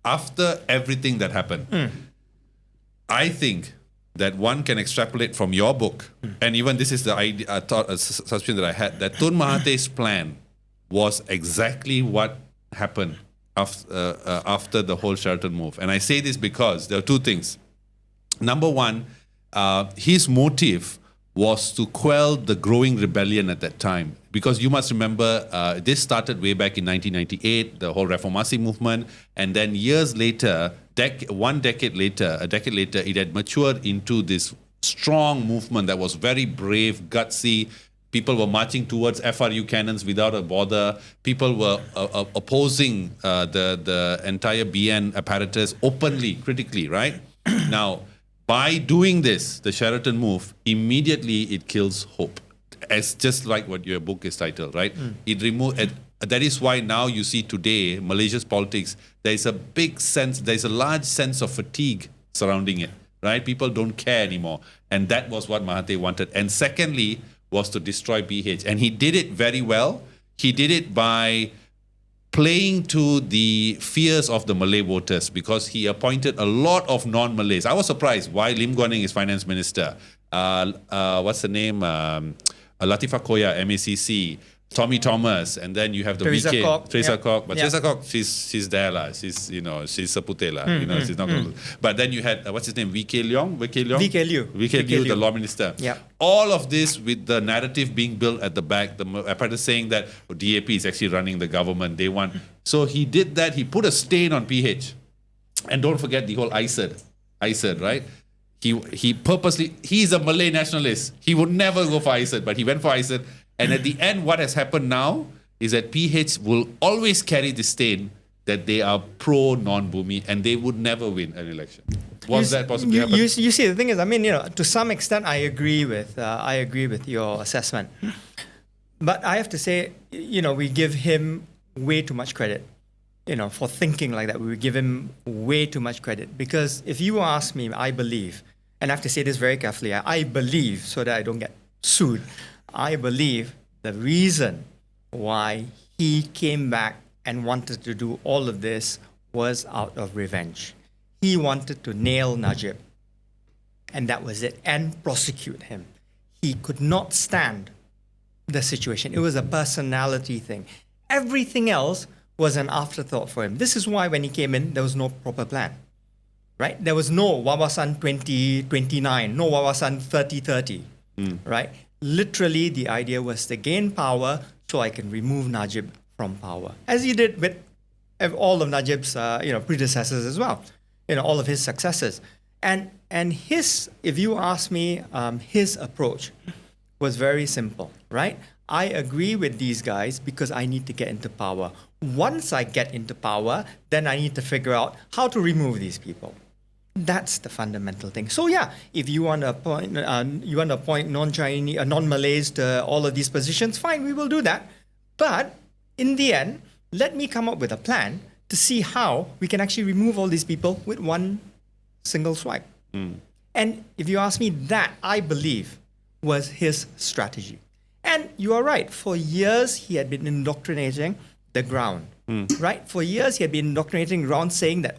after everything that happened, I think that one can extrapolate from your book, and even this is the idea, suspicion that I had, that Tun Mahathir's plan was exactly what happened after the whole Sheraton move. And I say this because there are two things. Number one, his motive was to quell the growing rebellion at that time. Because you must remember, this started way back in 1998, the whole Reformasi movement, and then years later, a decade later, it had matured into this strong movement that was very brave, gutsy. People were marching towards FRU cannons without a bother. People were opposing the entire BN apparatus openly, critically, right? Now, by doing this, the Sheraton move, immediately it kills hope. As just like what your book is titled, right? That is why now you see today, Malaysia's politics, there's a large sense of fatigue surrounding it, right? People don't care anymore. And that was what Mahathir wanted. And secondly, was to destroy PH. And he did it very well. He did it by playing to the fears of the Malay voters, because he appointed a lot of non-Malays. I was surprised why Lim Guan Eng is finance minister. What's the name? Latifah Koya, MACC, Tommy Thomas, and then you have the Teresa Kok. Teresa Kok. But Teresa Kok, she's there lah. She's Sapute lah. She's not going to. But then you had what's his name? VK Leong. VK Liu, the law minister. Yeah. All of this with the narrative being built at the back. The apparatus saying that DAP is actually running the government. They want. So he did that. He put a stain on PH, and don't forget the whole ISED, right? He purposely, he's a Malay nationalist. He would never go for ISED, but he went for ISED. And at the end, what has happened now is that PH will always carry the stain that they are pro-non-Bumi, and they would never win an election. That possibly happen? You see, the thing is, I mean, to some extent, I agree with your assessment. But I have to say, we give him way too much credit, for thinking like that. We give him way too much credit. Because if you ask me, I believe, and I have to say this very carefully, I believe, so that I don't get sued, I believe the reason why he came back and wanted to do all of this was out of revenge. He wanted to nail Najib, and that was it, and prosecute him. He could not stand the situation. It was a personality thing. Everything else was an afterthought for him. This is why when he came in, there was no proper plan, right? There was no Wawasan 2029, no Wawasan 3030, right? Literally, the idea was to gain power so I can remove Najib from power, as he did with all of Najib's predecessors as well, all of his successors. And his, if you ask me, his approach was very simple, right? I agree with these guys because I need to get into power. Once I get into power, then I need to figure out how to remove these people. That's the fundamental thing. So yeah, if you want to appoint non-Chinese, non-Malays to all of these positions, fine, we will do that. But in the end, let me come up with a plan to see how we can actually remove all these people with one single swipe. And if you ask me, that I believe was his strategy. And you are right. For years, he had been indoctrinating the ground. Right? For years, he had been indoctrinating ground, saying that,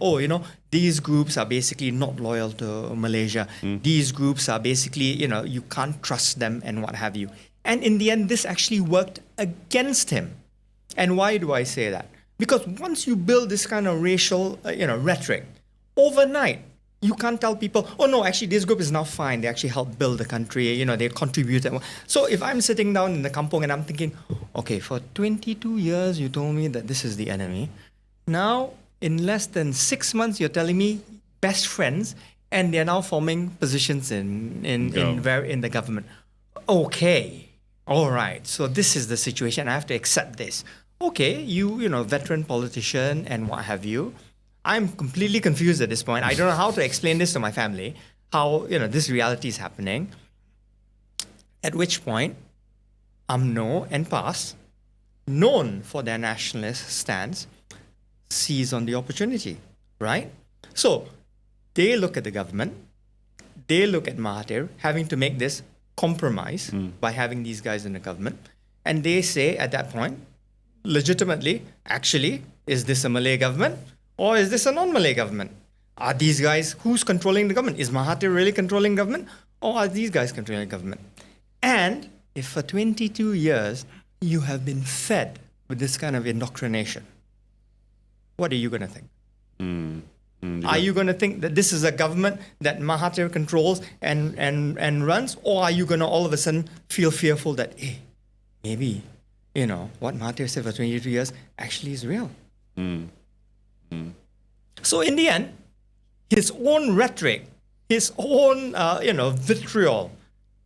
these groups are basically not loyal to Malaysia. These groups are basically, you can't trust them and what have you. And in the end, this actually worked against him. And why do I say that? Because once you build this kind of racial, rhetoric, overnight, you can't tell people, oh no, actually this group is now fine. They actually helped build the country, they contributed. So if I'm sitting down in the kampong and I'm thinking, okay, for 22 years you told me that this is the enemy. Now, in less than 6 months, you're telling me best friends, and they're now forming positions in the government. Okay, all right. So this is the situation. I have to accept this. Okay, you veteran politician and what have you. I'm completely confused at this point. I don't know how to explain this to my family, how, this reality is happening. At which point, UMNO and PAS, known for their nationalist stance, seize on the opportunity, right? So they look at the government, they look at Mahathir having to make this compromise by having these guys in the government, and they say at that point, legitimately, actually, is this a Malay government? Or is this a non-Malay government? Are these guys, who's controlling the government? Is Mahathir really controlling government? Or are these guys controlling government? And if for 22 years you have been fed with this kind of indoctrination, what are you going to think? Are you going to think that this is a government that Mahathir controls and runs? Or are you going to all of a sudden feel fearful that, hey, maybe, what Mahathir said for 22 years actually is real? So in the end, his own rhetoric, his own, vitriol,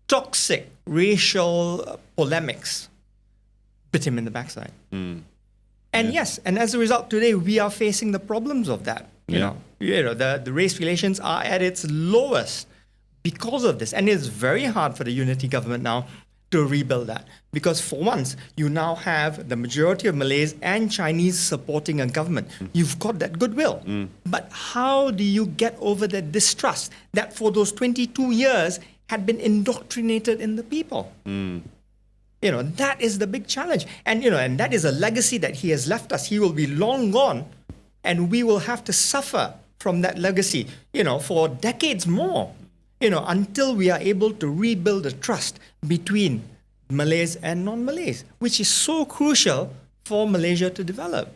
toxic racial polemics bit him in the backside. And yes, and as a result, today we are facing the problems of that. The race relations are at its lowest because of this. And it's very hard for the unity government now to rebuild that. Because for once, you now have the majority of Malays and Chinese supporting a government. You've got that goodwill. But how do you get over the distrust that for those 22 years had been indoctrinated in the people? That is the big challenge. And, and that is a legacy that he has left us. He will be long gone, and we will have to suffer from that legacy, for decades more, until we are able to rebuild the trust between Malays and non-Malays, which is so crucial for Malaysia to develop.